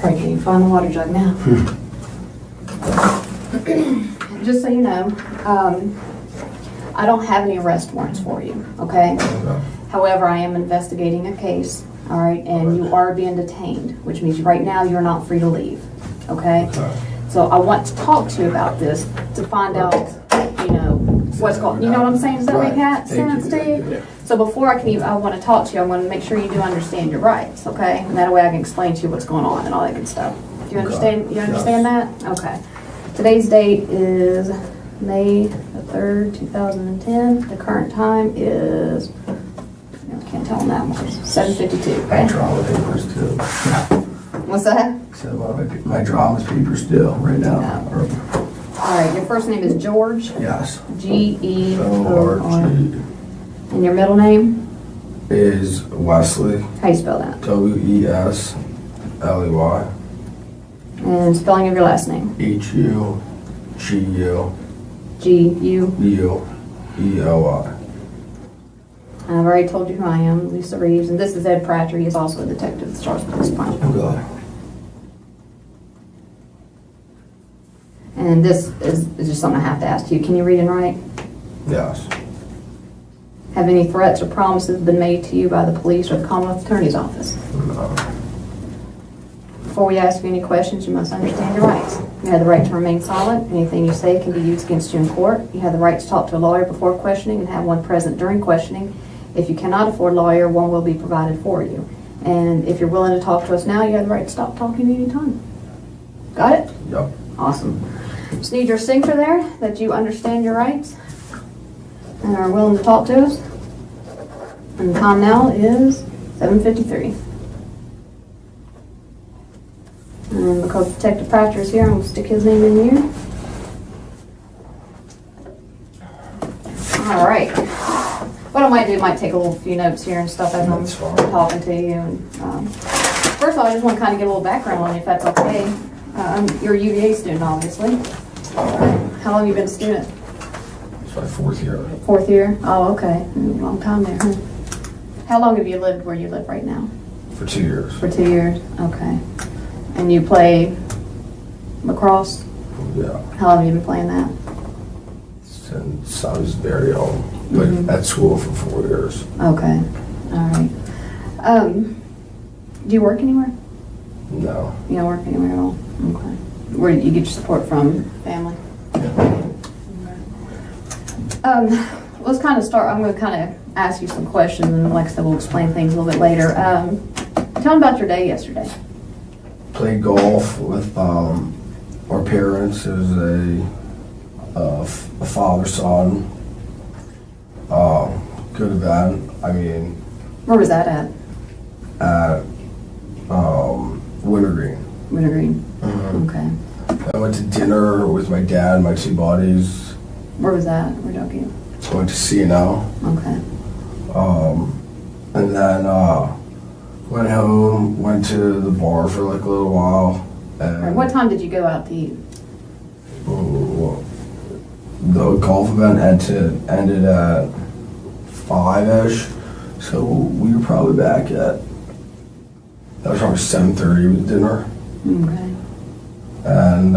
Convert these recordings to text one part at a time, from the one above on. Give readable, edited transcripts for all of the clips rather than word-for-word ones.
Probably can't even find the water jug now. Just so you know, I don't have any arrest warrants for you, okay? However, I am investigating a case, all right, and you are being detained, which means right now you're not free to leave, okay? So I want to talk to you about this to find out, you know, what's going, you know what I'm saying? Does that make sense to you? So before I want to talk to you, I want to make sure you do understand your rights, okay? And that way I can explain to you what's going on and all that good stuff. Do you understand? You understand that? Okay. Today's date is May the 3rd, 2010. The current time is, I can't tell on that one, 7:52. I draw the papers too. What's that? So my drawing papers still right now. No. All right, your first name is George? Yes. G-E-O-R-G. And your middle name? Is Wesley. How you spell that? W-E-S-L-E-Y. And spelling of your last name? H-U-G-U. G-U? U-E-L-Y. I've already told you who I am, Lisa Reeves, and this is Ed Pratcher. He's also a detective at the Charlottesville Police Department. Okay. And this is just something I have to ask you. Can you read and write? Yes. Have any threats or promises been made to you by the police or the Commonwealth Attorney's Office? No. Before we ask you any questions, you must understand your rights. You have the right to remain silent. Anything you say can be used against you in court. You have the right to talk to a lawyer before questioning and have one present during questioning. If you cannot afford a lawyer, one will be provided for you. And if you're willing to talk to us now, you have the right to stop talking at any time. Got it? Yep. Awesome. Just need your signature there that you understand your rights and are willing to talk to us. And the time now is 7:53. And because Detective Pratcher is here, I'm going to stick his name in here. All right. What I might do, might take a little few notes here and stuff as I'm talking to you. And, first of all, I just want to kind of get a little background on you, if that's okay. You're a UVA student, obviously. How long have you been a student? It's my 4th year. 4th year? Oh, okay. Long time there, huh? How long have you lived where you live right now? For 2 years. For 2 years? Okay. And you play lacrosse? Yeah. How long have you been playing that? Since I was very young. Like at school for 4 years. Okay. All right. Do you work anywhere? No. You don't work anywhere at all? Okay. Where do you get your support from? Family? Let's kind of start. I'm going to kind of ask you some questions, and like I said, we'll explain things a little bit later. Tell me about your day yesterday. Played golf with our parents. It was a father-son. Good event. I mean. Where was that at? At Wintergreen. Wintergreen. Mm-hmm. Okay. I went to dinner with my dad and my 2 buddies. Where was that? Where'd y'all go? I went to C&L. Okay. And then went home, went to the bar for like a little while. And What time did you go out to eat? The golf event ended at 5-ish, so we were probably back at, that was probably 7:30 with dinner. Okay. And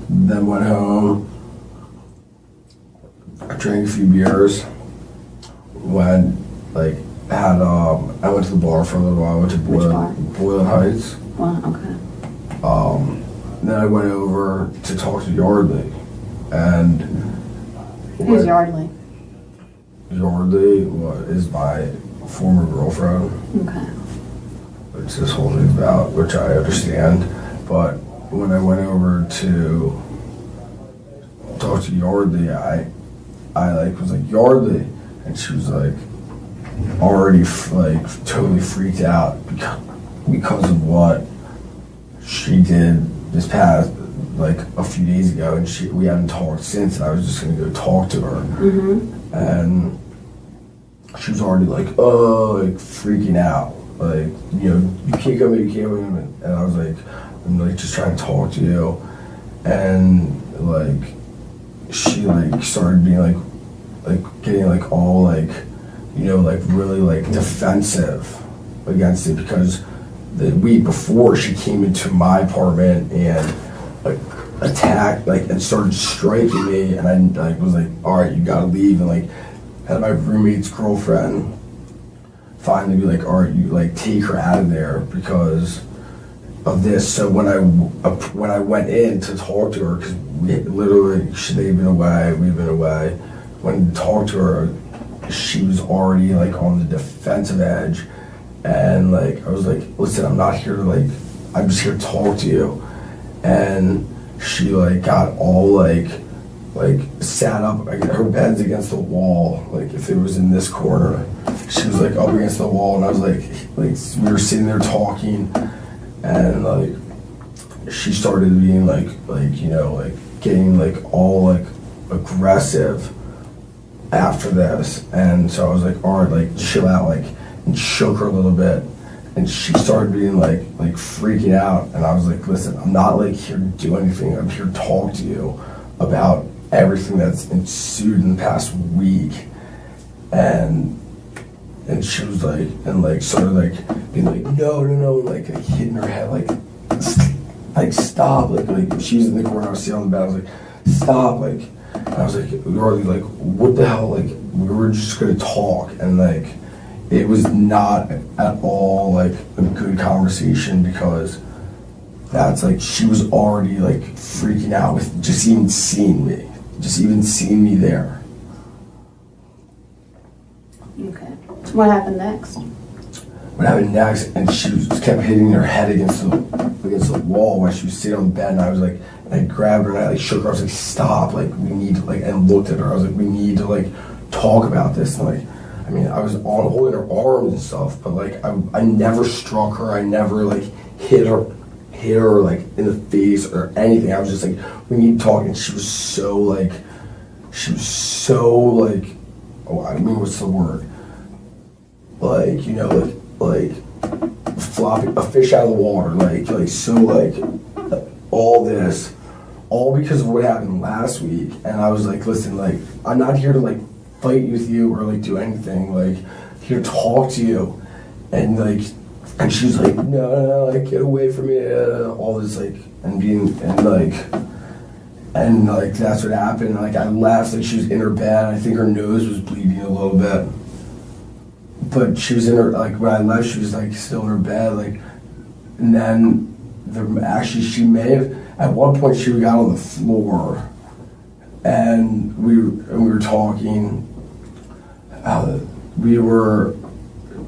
then went home, I drank a few beers, went, like, I went to the bar for a little while. I went to Boylan Heights. Well, okay. Then I went over to talk to Yeardley. And Who's Yeardley? Yeardley is my former girlfriend. Okay. Which this whole thing's about, which I understand. But when I went over to talk to Yeardley, I was like, Yeardley, and she was like already totally freaked out because of what she did this past a few days ago, and we haven't talked since. And I was just gonna go talk to her, and she was already freaking out, you can't come in, you can't come in, and I was like, I'm just trying to talk to you, and she started being getting all really defensive against it because the week before, she came into my apartment and like attacked, like, and started striking me, and I like was like, all right, you gotta leave, and like had my roommate's girlfriend finally be like, all right, you like take her out of there because of this. So when I went in to talk to her, because literally they've been away, we've been away. When I talked to her, she was already like on the defensive edge, and like I was like, listen, I'm not here to like, I'm just here to talk to you. And she like got all like sat up, like her bed's against the wall, like if it was in this corner, she was like up against the wall, and I was like we were sitting there talking, and like she started being like you know, like getting like all like aggressive after this. And so I was like, all right, like chill out, like, and shook her a little bit, and she started being like freaking out. And I was like, listen, I'm not like here to do anything, I'm here to talk to you about everything that's ensued in the past week. And she was like, and like started like being like, no, like hitting her head, like stop, like she was in the corner, I was sitting on the bed, I was like, stop, like, and I was like, we were like, what the hell, like, we were just gonna talk. And like, it was not at all like a good conversation, because that's like, she was already like freaking out with just even seeing me there. Okay. What happened next? What happened next, and she just kept hitting her head against the wall while she was sitting on the bed, and I was like, I grabbed her and I like shook her, I was like, stop, like we need to like, and looked at her, I was like, we need to like talk about this. And like, I mean, I was holding her arms and stuff, but like I never struck her, I never like hit her like in the face or anything. I was just like, we need to talk. And she was so like, oh, I mean, what's the word? Like, you know, like flopping a fish out of the water, like so like all this, all because of what happened last week. And I was like, listen, like I'm not here to like fight with you or like do anything, like here to talk to you. And like, and she was like, no, like get away from me, all this like, and like that's what happened. Like I left, like she was in her bed, I think her nose was bleeding a little bit, but she was in her, like when I left she was like still in her bed, like, and then actually she may have, at one point she got on the floor, and we were talking, we were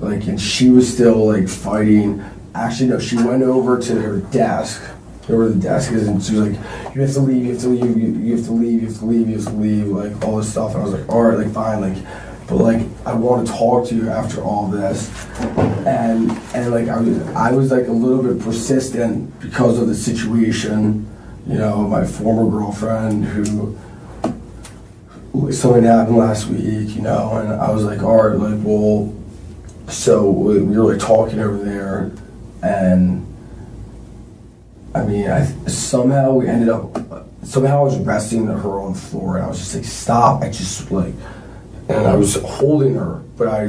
like, and she was still like fighting. Actually no, she went over to her desk, where the desk is, and she was like, you have to leave, you have to leave, you have to leave, you have to leave, you have to leave, like all this stuff. And I was like, all right, like fine, like, but like I want to talk to you after all this. And like I was like a little bit persistent because of the situation, you know, my former girlfriend who, something happened last week, you know, and I was like, all right, like, well, so we were like talking over there, and I mean, somehow I was resting her on the floor, and I was just like, stop, I just like, and I was holding her, but I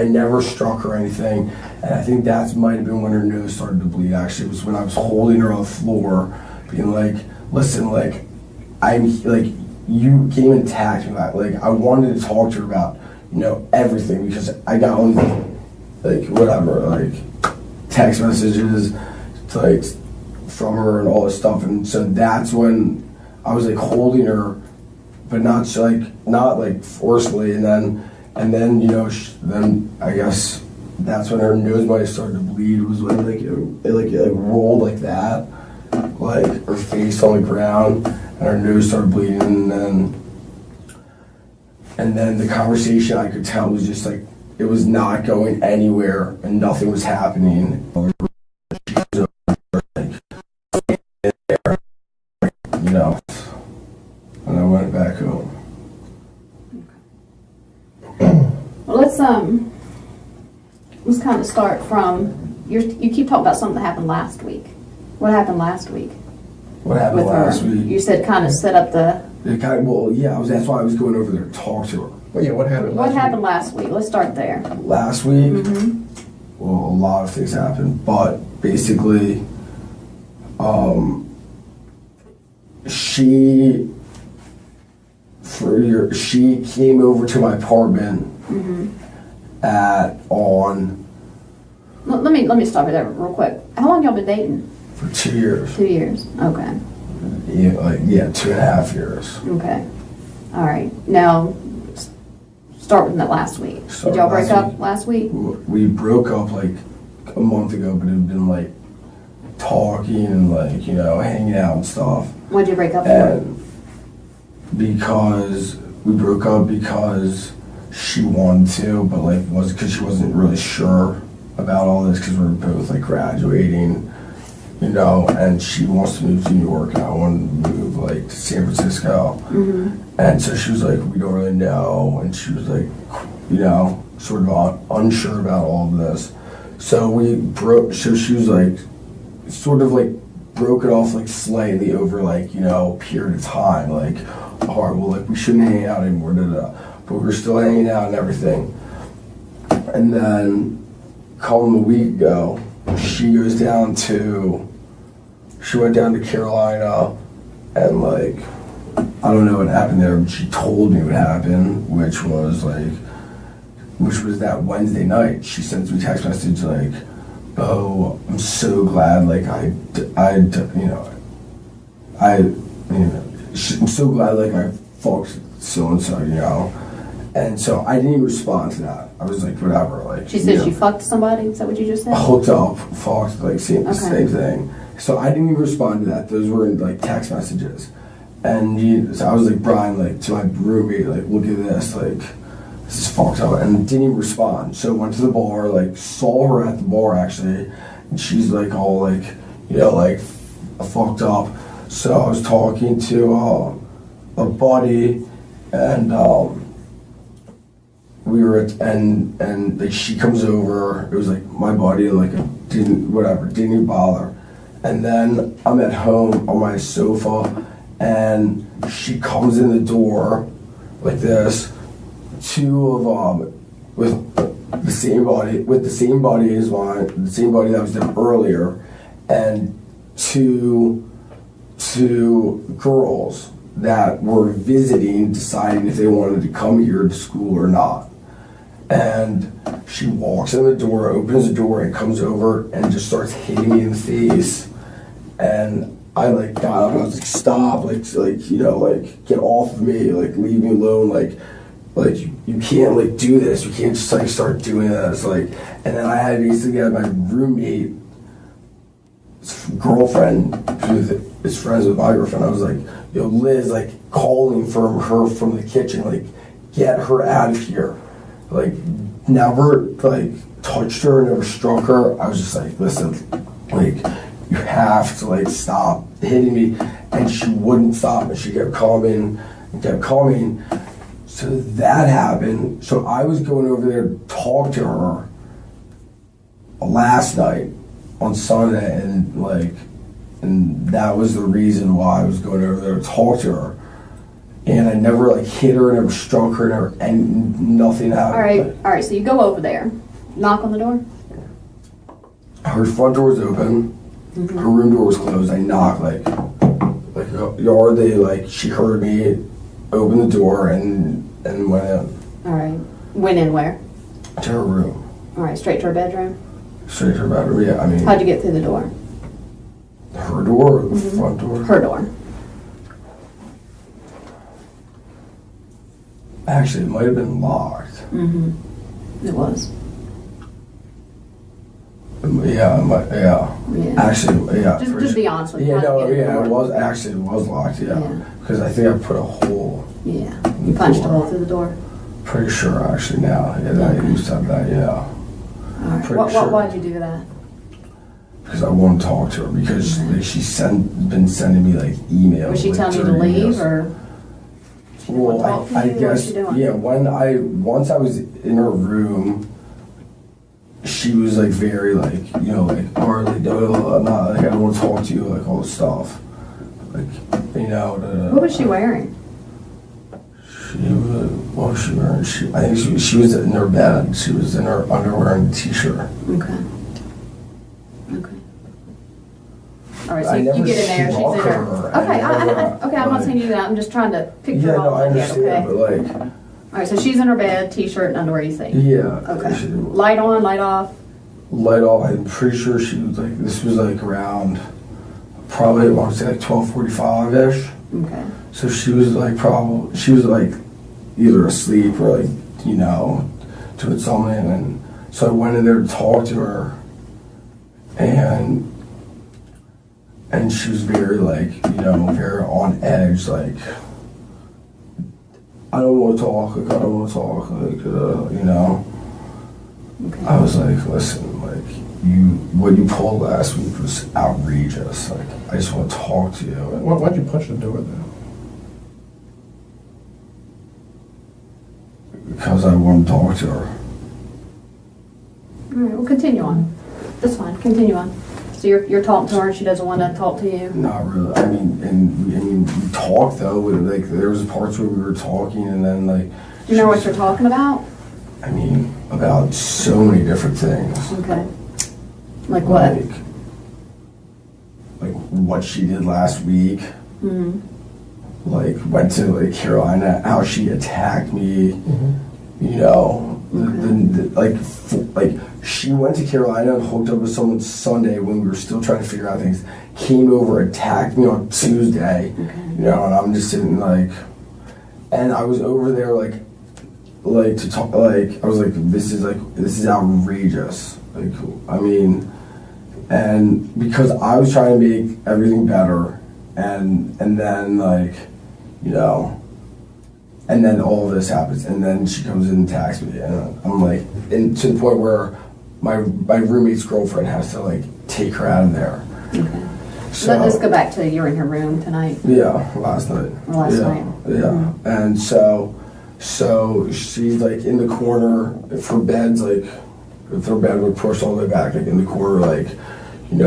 never struck her or anything. And I think that might have been when her nose started to bleed. Actually, it was when I was holding her on the floor, being like, listen, like, I'm like, you came and attacked me, like I wanted to talk to her about, you know, everything, because I got on like whatever, like text messages like from her and all this stuff. And so that's when I was like holding her, but not like forcefully. And then you know, then I guess that's when her nose might have started to bleed, was when like it rolled like that, like her face on the ground and her nose started bleeding. And then the conversation, I could tell, was just like, it was not going anywhere and nothing was happening. You know, and I went back home. Well, let's kind of start from, you keep talking about something that happened last week. What happened last week? What happened last week? You said kind of set up the... Well, yeah, that's why I was going over there to talk to her. Well, yeah, what happened last week? What happened last week? Let's start there. Last week? well, a lot of things happened, but basically, she came over to my apartment Let me stop you there real quick. How long y'all been dating? for 2 years. 2 years. Okay. Yeah, 2.5 years. Okay. All right. Now, start with that last week. Did y'all break up last week? We broke up like a month ago, but it had been like talking and like, hanging out and stuff. What'd you break up for? And because we broke up because she wanted to, but like was because she wasn't really sure about all this because we were both like graduating, and she wants to move to New York and I want to move like to San Francisco. And so she was like, we don't really know, and she was like, sort of unsure about all of this. So we broke. So she was like, sort of like broke it off like slightly over like a period of time. Like, all right, well, like we shouldn't hang out anymore, but we were still hanging out and everything. And then, a week ago, she went down to Carolina, and like, I don't know what happened there, but she told me what happened, which was that Wednesday night. She sends me a text message like, "Oh, I'm so glad, like I'm so glad, like I fucked so and so, And so I didn't even respond to that. I was like, whatever, like. She said she fucked somebody. Is that what you just said? Hooked up, fucked, like same thing. So I didn't even respond to that. Those were like text messages. And so I was like, Brian, like to my roommate, like, look at this, like, this is fucked up. And didn't even respond. So went to the bar, like, saw her at the bar actually. And she's like all like, like fucked up. So I was talking to a buddy, and we were and like she comes over. It was like my buddy, and like didn't even bother. And then I'm at home on my sofa, and she comes in the door like this. Two of them with the same body as mine, the same body that was there earlier, and two girls that were visiting, deciding if they wanted to come here to school or not. And she walks in the door, opens the door, and comes over and just starts hitting me in the face. And I like got up and I was like, stop, like get off of me, like leave me alone, like you can't like do this, you can't just like start doing this, like. And then I had basically had my roommate, girlfriend, who is friends with my girlfriend. I was like, yo, Liz, like calling from her from the kitchen, like get her out of here. Like never like touched her, never struck her. I was just like, listen, like you have to like stop hitting me. And she wouldn't stop, and she kept coming and kept coming. So that happened. So I was going over there to talk to her last night on Sunday, and that was the reason why I was going over there to talk to her. And I never like hit her, never struck her, and nothing happened. All right. So you go over there, knock on the door. Her front door was open. Her room door was closed. I knocked like Yeardley, like she heard me, opened the door and went in. All right. Went in where? To her room. All right. Straight to her bedroom. Straight to her bedroom. Yeah. I mean. How'd you get through the door? Her door or the front door? Her door. Actually, it might have been locked. It was. Yeah. Actually, yeah. Just be honest with me. Yeah, no, yeah, it was locked. Yeah, because I think I put a hole. Yeah, you punched a hole through the door. Pretty sure, actually. Now, I used to have that. Yeah. All right. Why'd you do that? Because I won't talk to her because like, she's been sending me like emails. Was she telling you to leave or? Well, I guess yeah. Once I was in her room, she was like very like or like not like I don't want to talk to you, like all this stuff, like What was she wearing? What was she wearing? I think she was in her bed. She was in her underwear and t-shirt. Okay. All right, so I you never get in there, she's in struck her. her. Okay, I I'm not saying you do that. I'm just trying to picture Yeah, it all no, I in my head, understand, okay? but like. All right, so she's in her bed, t-shirt and underwear, you think? Yeah. Okay. Light on, light off? Light off. I'm pretty sure she was like, this was like around, probably, I want to say like 12:45-ish. Okay. So she was like she was like either asleep or like, doing something. And so I went in there to talk to her. And she was very like, very on edge, like, I don't want to talk, like, I don't want to talk, like, Okay. I was like, listen, like, what you pulled last week was outrageous. Like, I just want to talk to you. And Why'd you punch the door then? because I want to talk to her. All right, well, continue on. That's fine, continue on. So you're talking to her and she doesn't want to talk to you? Not really. I mean, we talked though. Like, there was parts where we were talking, and then like. Do you know what you're talking about? I mean, about so many different things. Okay. Like what? Like what she did last week. Mm-hmm. Like went to like Carolina, how she attacked me. Like she went to Carolina and hooked up with someone Sunday when we were still trying to figure out things. Came over, attacked me on Tuesday. Okay. And I'm just sitting like, and I was over there like to talk. Like I was like, this is outrageous. Like I mean, and because I was trying to make everything better, and then like, and then all of this happens, and then she comes in and attacks me, and I'm like, and to the point where my roommate's girlfriend has to like take her out of there. Okay. So, Let's go back to you're in her room tonight. Yeah, last night. Last night. Yeah, Mm-hmm. and so she's like in the corner. If her bed's like, if her bed would push all the way back, like in the corner, like, and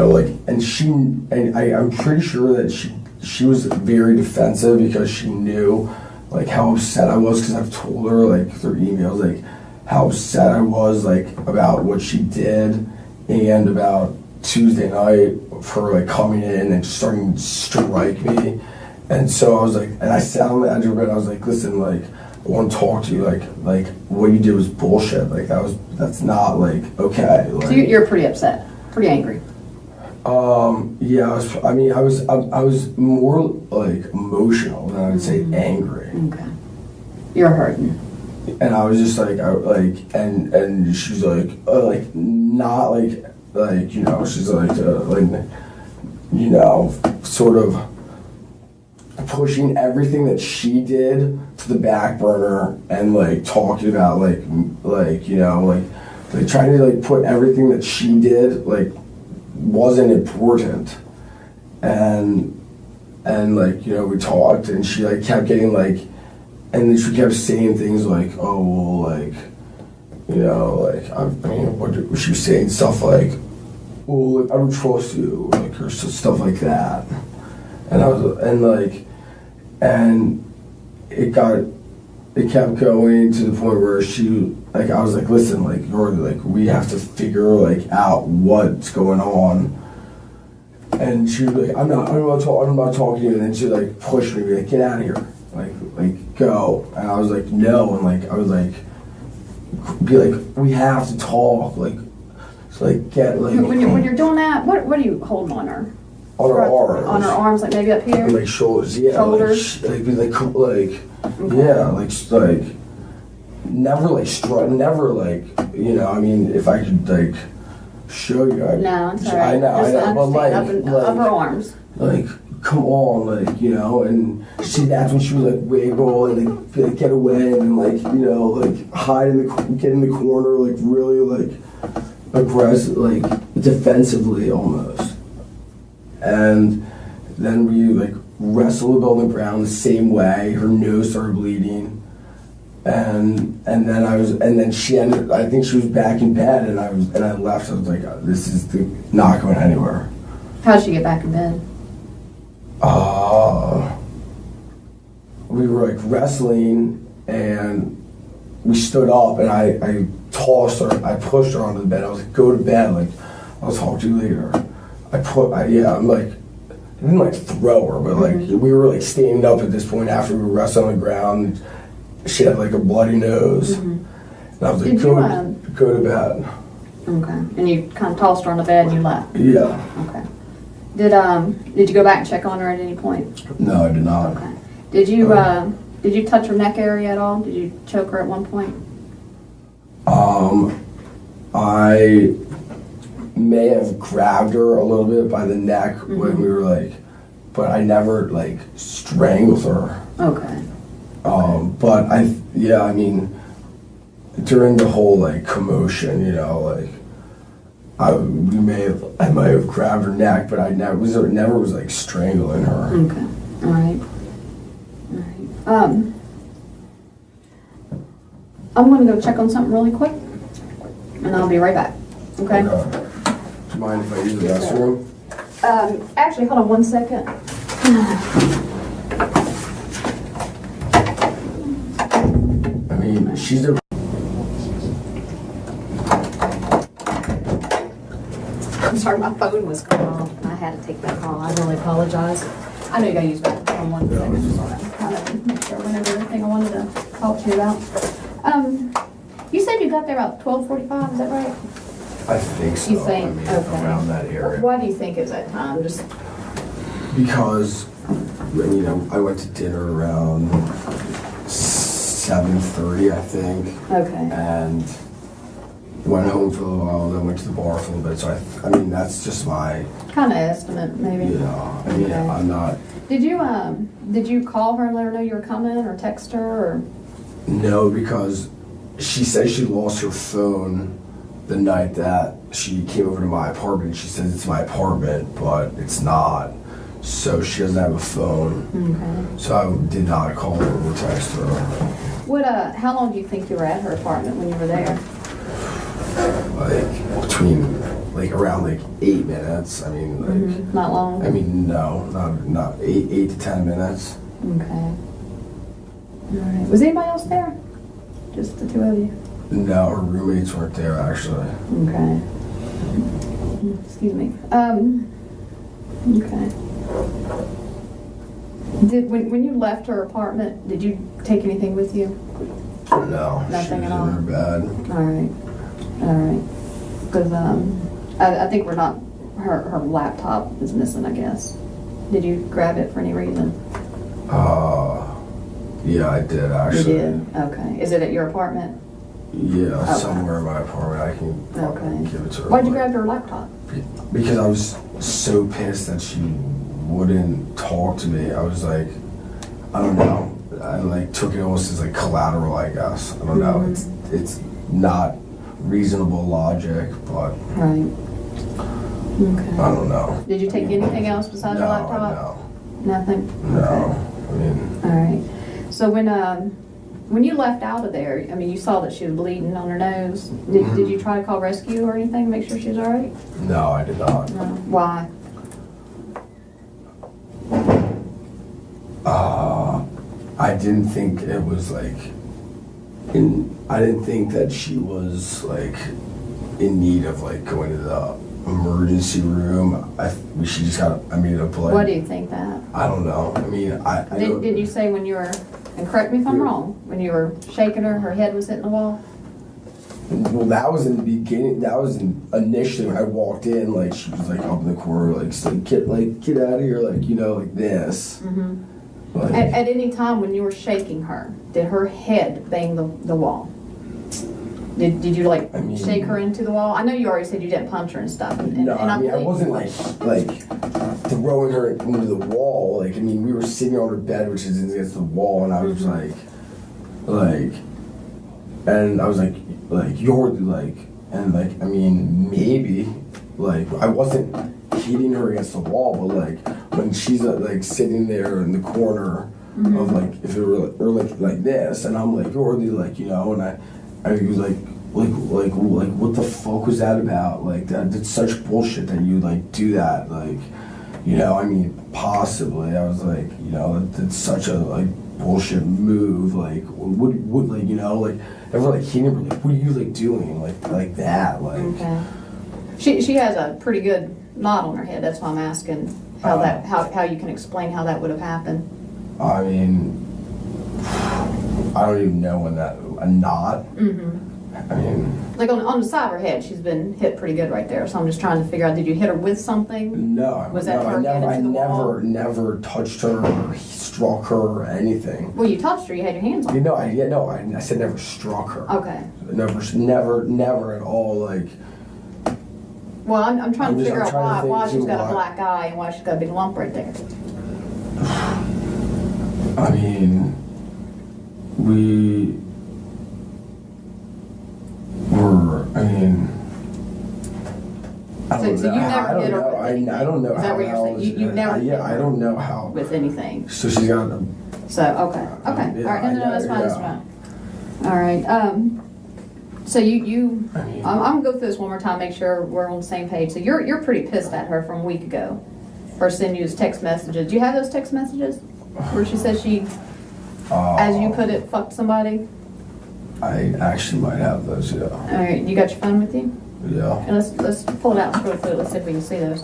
I'm pretty sure that she was very defensive because she knew like how upset I was, because I've told her like through emails like how upset I was like about what she did, and about Tuesday night for like coming in and starting to strike me. And so I was like, and I sat on the edge of the bed, I was like, listen, like, I want to talk to you, like what you did was bullshit, like that's not like okay. Like, So you're pretty upset, pretty angry. Yeah, I was more like emotional than I would say angry. Okay. You're hurting. And I was just like, and she's like, not like, she's like, sort of pushing everything that she did to the back burner, and like talking about like trying to like put everything that she did like wasn't important, and like we talked, and she like kept getting like, and then she kept saying things like, oh well, like like I mean, what she was saying, stuff like, well, like, I don't trust you, like, or stuff like that. And I was, and it kept going to the point where she, like, I was like, listen, like, we have to figure like out what's going on. And she was like, I'm not talking to you. And then she like pushed me, like, get out of here, like go. And I was like, no. And like I was like, be like, we have to talk, like, so like get like. When you're doing that, what are you holding on her? On her arms. On her arms, like maybe up here. Like shoulders, yeah. Shoulders. Like yeah, like never like never like, I mean, if I could like show you. No, it's all right. I know, but like, up her arms. Like, come on, like, and that's when she would like wiggle and like get away and like, like hide get in the corner, like really like aggressive, like defensively almost. And then we like wrestled on the ground the same way. Her nose started bleeding, and then she ended. I think she was back in bed, and I left. I was like, this is not going anywhere. How did she get back in bed? We were like wrestling, and we stood up, and I tossed her, I pushed her onto the bed. I was like, go to bed, like, I'll talk to you later. I'm like, I didn't like throw her, but like, we were like standing up at this point after we were resting on the ground. She had like a bloody nose. And I was like, go to bed. Okay. And you kind of tossed her on the bed and you left? Yeah. Okay. Did you go back and check on her at any point? No, I did not. Okay. Did you touch her neck area at all? Did you choke her at one point? I may have grabbed her a little bit by the neck when we were like, but I never like strangled her. Okay. But I mean, during the whole like commotion, you know, like I might have grabbed her neck, but I never was like strangling her. Okay. All right. I'm gonna go check on something really quick, and I'll be right back. Okay. Do you mind if I use the restroom? Actually, hold on 1 second. I mean, she's a. I'm sorry, my phone was going off, and I had to take that call. I really apologize. I know you gotta use that on 1 second, just so I kind of make sure I went over everything I wanted to talk to you about. You said you got there about 12:45. Is that right? I think so. You think? I mean, Okay. around that area. Why do you think is that time? Just Because, you know, I went to dinner around 7:30, I think, okay. and went home for a little while, then went to the bar for a little bit. So I mean, that's just my, Kind of estimate, maybe. you know, I mean, Okay. I'm not. Did you call her and let her know you were coming, or text her, or? No, because she said she lost her phone the night that she came over to my apartment. She says it's my apartment, but it's not. So she doesn't have a phone. Okay. So I did not call her or text her. How long do you think you were at her apartment when you were there? Like between, like around like 8 minutes. I mean, like. Not long? I mean, no, not 8 to 10 minutes. Okay. All right. Was anybody else there? Just the two of you? No, her roommates weren't there actually. Okay. Excuse me. Okay. When you left her apartment, did you take anything with you? No, Nothing she was at all? in her bed. All right. Because I think we're not. Her laptop is missing, I guess. Did you grab it for any reason? Yeah, I did actually. You did? Okay. Is it at your apartment? Yeah, Okay. somewhere in my apartment. I can Okay. give it to her. Why'd you grab her laptop? Because I was so pissed that she wouldn't talk to me. I was like, I don't know. I like took it almost as like collateral, I guess. I don't know. It's not reasonable logic, but Right. Okay. I don't know. Did you take anything else besides your laptop? No. Nothing? No. Okay. I mean, All right. So when you left out of there, I mean, you saw that she was bleeding on her nose. Did you try to call rescue or anything to make sure she was all right? no, I did not. No. Why? I didn't think it was like I didn't think that she was like in need of like going to the emergency room. She just got a blood. What do you think that? I don't know. I mean, I don't, Did you say when you were, and correct me if I'm wrong, when you were shaking her, her head was hitting the wall? well, that was in the beginning. That was initially when I walked in. Like she was like up in the corner, like get out of here, like you know, like this. Mm-hmm. Like, At any time when you were shaking her, did her head bang the wall? Did you like shake her into the wall? I know you already said you didn't punch her and stuff. No, I mean I wasn't like throwing her into the wall. Like I mean we were sitting on her bed, which is against the wall, and I was and I was like you're like, and like I mean maybe like I wasn't hitting her against the wall, but like when she's like sitting there in the corner of like if it were like this, and I'm like you're like you know, and I was like what the fuck was that about? Like that's such bullshit that you like do that, like you know. I mean, possibly I was like you know that's such a like bullshit move, like what like, you know, like ever like hitting her, like what are you like doing, like that, like. Okay. She has a pretty good knot on her head. That's why I'm asking how you can explain how that would have happened. I mean, I don't even know when that a knot. I mean, like on the side of her head, she's been hit pretty good right there. So I'm just trying to figure out, did you hit her with something? No, Was that her head I into the wall? never touched her or struck her or anything. Well, you touched her. You had your hands on her. You know, I said never struck her. Okay. Never at all. Like. Well, I'm trying to figure out why she's got why. a black eye and why she's got a big lump right there. I mean, we were. I mean, I don't So know. you never hit her know. with anything? I don't know Is that how what you're saying? else- You never hit Yeah, I her don't know how. with anything. So she's got a. So okay. Yeah, All right. No, that's fine. That's yeah. fine. All right. So you I mean, I'm gonna go through this one more time, make sure we're on the same page. So you're pretty pissed at her from a week ago for sending you those text messages. Do you have those text messages where she says she, as you put it, fucked somebody? I actually might have those. Yeah. All right. You got your phone with you? Yeah. And let's pull it out and scroll through it. Let's see if we can see those.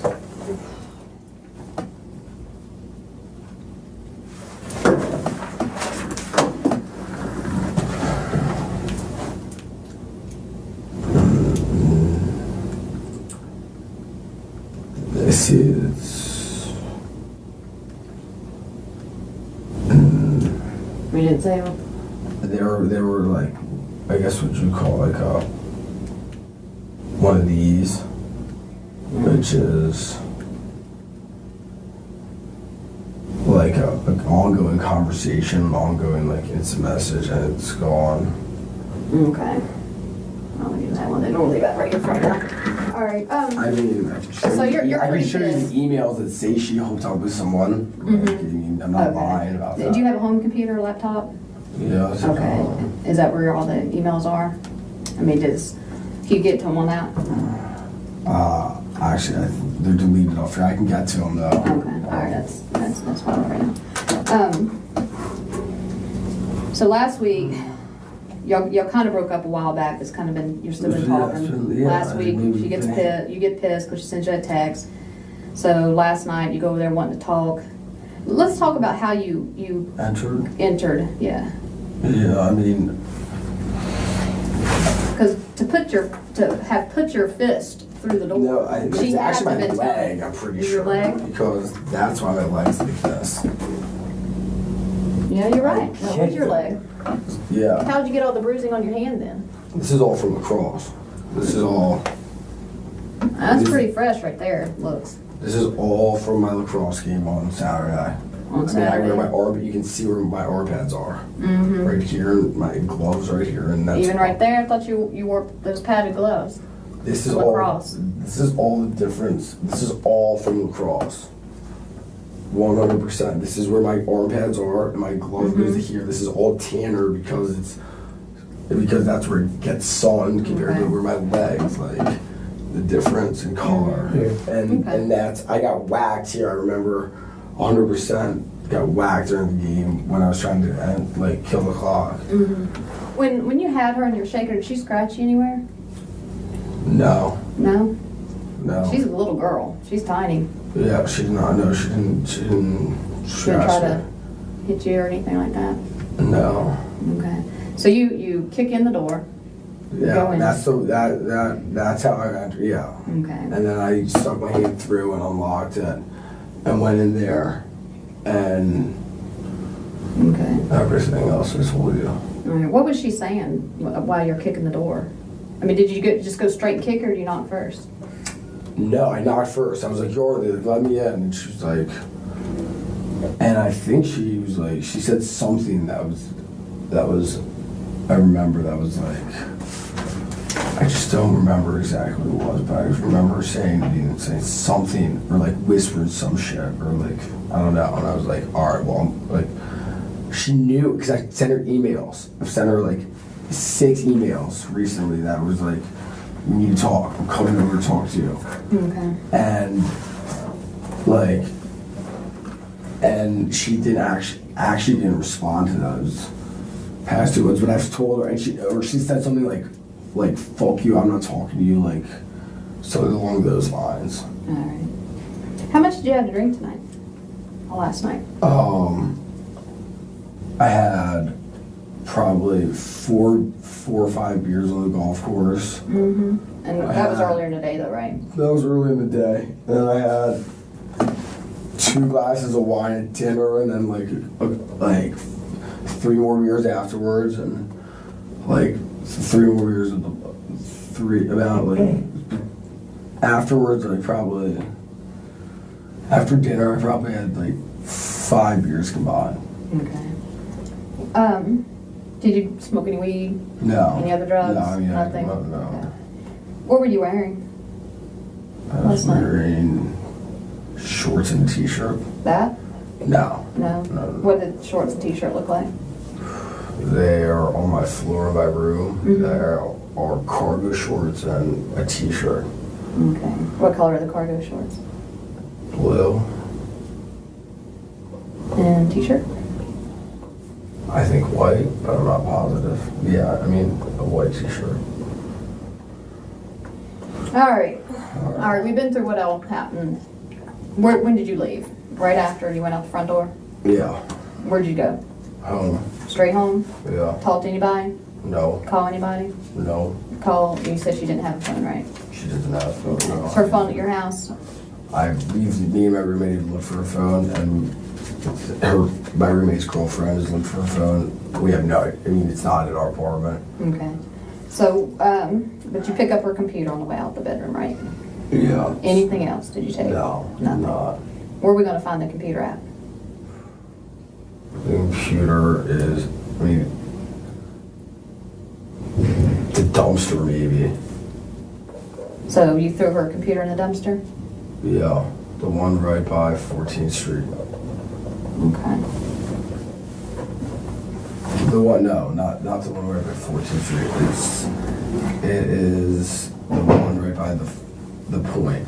This is. We didn't say. They were like, I guess what you call like one of these, which is like an ongoing conversation, an ongoing like instant message, and it's gone. Okay. I'll leave that one. Then we'll leave that right in front of her. All right. I mean, I can show So you, you're I can pretty show you pissed. the emails that say she hooked up with someone. Like, I mean, I'm not lying about that. Do you have a home computer or laptop? Yeah. It's Okay. Is that where all the emails are? I mean, can you get to them on that? Actually, they're deleted off here. I can get to them though. Okay. All right. That's fine right now. So last week, y'all kind of broke up a while back. It's kind of been you've still been Yeah, talking. it's been- yeah, Last I week, mean, she gets pissed. You get pissed because she sends you a text. So last night, you go over there wanting to talk. Let's talk about how you entered. Yeah. Yeah, I mean, Because to have put your fist through the door. no, she it's had actually to my been leg, I'm pretty Is sure. your leg? Because that's why my leg's like this. Yeah, you're right. That was your leg. Yeah. How did you get all the bruising on your hand then? This is all from lacrosse. This is all That's pretty fresh right there. Looks this is all from my lacrosse game on Saturday. on I Saturday. wear my arm, you can see where my arm pads are. Mm-hmm. Right here, my gloves right here, and that's Even right there, I thought you wore those padded gloves. This is Lacrosse. all. This is all the difference. This is all from lacrosse. 100%. This is where my arm pads are, and my glove goes to here. This is all tanner because that's where it gets sun compared to where my legs, like the difference in color. And that's I got whacked here. I remember 100% got whacked during the game when I was trying to kill the clock. When you had her and you're shaking her, did she scratch you anywhere? No. No. No. She's a little girl. She's tiny. Yeah, she did not. No, she didn't. She didn't She didn't try scratch to me. hit you or anything like that. No. Okay. So you kick in the door. Go Yeah, in. that's how I entered. Yeah. Okay. And then I stuck my hand through and unlocked it, and went in there, and Okay. everything else was for you. All right. What was she saying while you're kicking the door? I mean, did you just go straight and kick her, or did you knock first? No, I knocked first. I was like, "Yeardley, let me in," and she was like, and I think she was like, she said something that was, I remember that was like, I just don't remember exactly what it was, but I remember her saying something, or like whispering some shit, or like, I don't know, and I was like, all right, well, like, she knew, because I sent her emails. I've sent her like 6 emails recently that was like, we need to talk, I'm coming over to talk to you. Okay. And like, and she didn't actually didn't respond to those past two ones, but I've told her, and she said something like fuck you, I'm not talking to you, like something along those lines. All right. How much did you have to drink tonight? Or last night? I had probably four or five beers on the golf course. Mm-hmm. And that was earlier in the day, though, right? That was early in the day. And then I had 2 glasses of wine at dinner, and then like 3 more beers afterwards, and like 3 more beers afterwards. Like probably after dinner, I probably had like 5 beers combined. Okay. Did you smoke any weed? No. Any other drugs? No, I mean, nothing. No. Okay. What were you wearing? I was wearing shorts and a t-shirt. That? No. No. What did shorts and t-shirt look like? They are on my floor of my room. Mm-hmm. There are cargo shorts and a t-shirt. Okay. What color are the cargo shorts? Blue. And t-shirt? I think white, but I'm not positive. Yeah, I mean a white t-shirt. All right. We've been through what all happened. When did you leave? Right after you went out the front door? Yeah. Where'd you go? Home. Straight home? Yeah. Talk to anybody? No. Call anybody? No. You said she didn't have a phone, right? She doesn't have a phone. No. Is her phone at your house? Me and my roommate looked for her phone, and my roommate's girlfriend has looked for her phone. We have it's not at our apartment. Okay. So, but you pick up her computer on the way out the bedroom, right? Yeah. Anything else did you take? No. Nothing. Not. Where are we going to find the computer at? The computer is, the dumpster maybe. So you threw her computer in the dumpster? Yeah, the one right by 14th Street. Okay. The one, no, not the one right by 14th Street. It is the one right by the Point.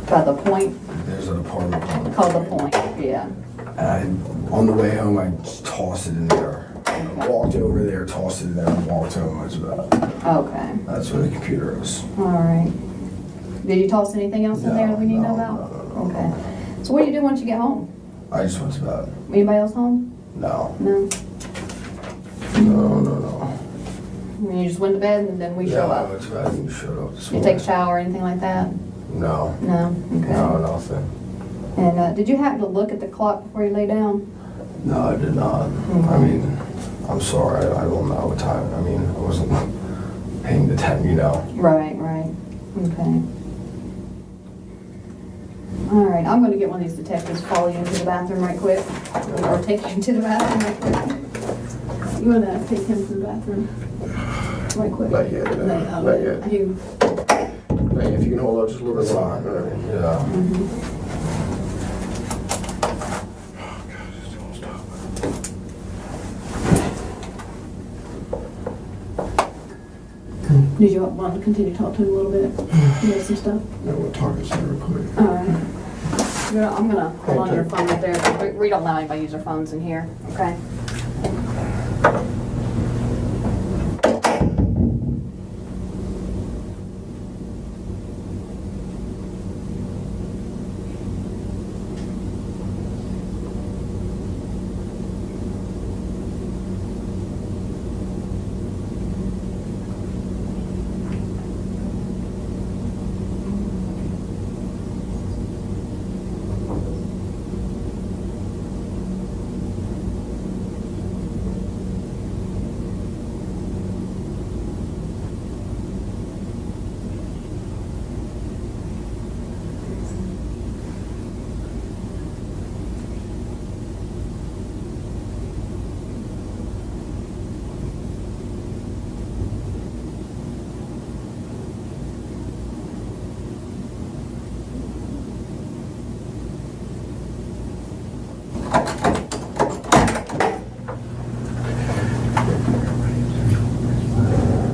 By the Point? There's an apartment Called the Point, yeah. And on the way home, I just tossed it in there. I walked over there, tossed it in there, and walked home. Okay. That's where the computer is. All right. Did you toss anything else in there that we need to know about? No. Okay. So what do you do once you get home? I just went to bed. Anybody else home? No. No? No. You just went to bed and then we show I up? went to bed and you showed up this You morning. take a shower or anything like that? No. No? Okay. No, nothing. And did you happen to look at the clock before you lay down? No, I did not. Mm-hmm. I'm sorry. I don't know what time. I wasn't paying the time, Right. Okay. All right, I'm going to get one of these detectives to follow you into the bathroom right quick. Or take you to the bathroom right quick. You want to take him to the bathroom right quick? Not yet. Not yet. If you can hold out just a little bit longer. Yeah. Mm-hmm. Did you want to continue to talk to him a little bit? You know some stuff? No, we'll talk this real quick. All right. I'm going to hold on to your phone right there. We don't allow anybody to use their phones in here, okay?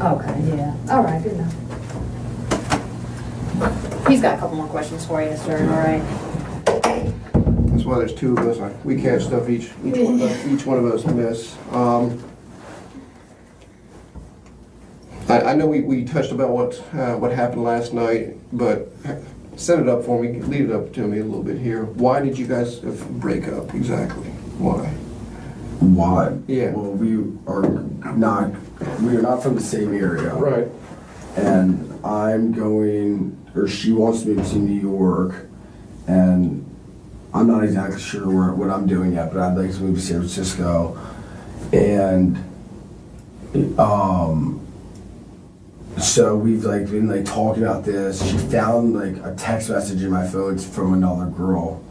Okay, yeah. All right, good enough. He's got a couple more questions for you, sir, all right? That's why there's two of us. We can't stuff each one of us miss. I know we touched about what happened last night, but set it up for me. Lead it up to me a little bit here. Why did you guys break up exactly? Why? Why? Yeah. Well, we are not from the same area. Right. And she wants me to New York, and I'm not exactly sure what I'm doing yet, but I'd like to move to San Francisco. And so we've been talking about this. She found a text message in my phone from another girl,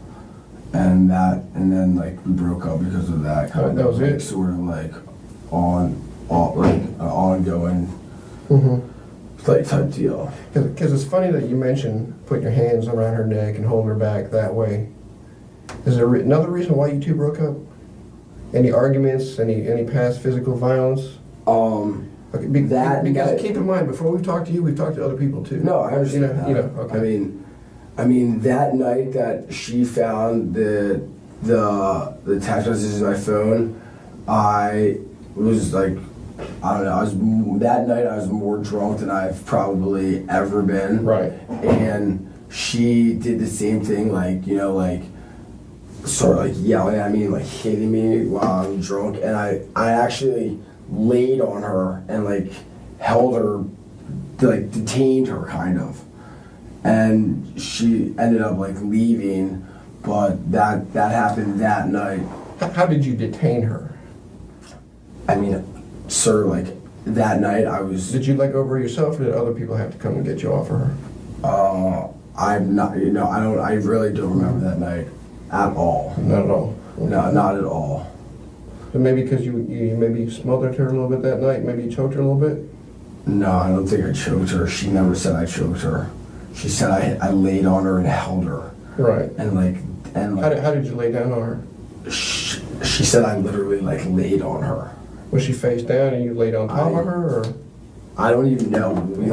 and then we broke up because of that. That was it. Sort of ongoing type deal. Because it's funny that you mentioned putting your hands around her neck and holding her back that way. Is there another reason why you two broke up? Any arguments? Any past physical violence? Okay, because keep in mind, before we've talked to you, we've talked to other people too. No, I understand that. Okay. I mean, that night that she found the text messages in my phone, I was I don't know. That night I was more drunk than I've probably ever been. Right. And she did the same thing, sort of yelling at me, hitting me while I'm drunk, and I actually laid on her and held her, detained her kind of, and she ended up leaving, but that happened that night. How did you detain her? I mean, sir, that night I was. Did you let go of her yourself, or did other people have to come and get you off of her? I'm not. I really don't remember that night at all. Not at all. No, not at all. So maybe because you maybe smothered her a little bit that night, maybe you choked her a little bit? No, I don't think I choked her. She never said I choked her. She said I laid on her and held her. Right. And how did you lay down on her? She said I literally laid on her. Was she face down and you laid on top of her, or? I don't even know. We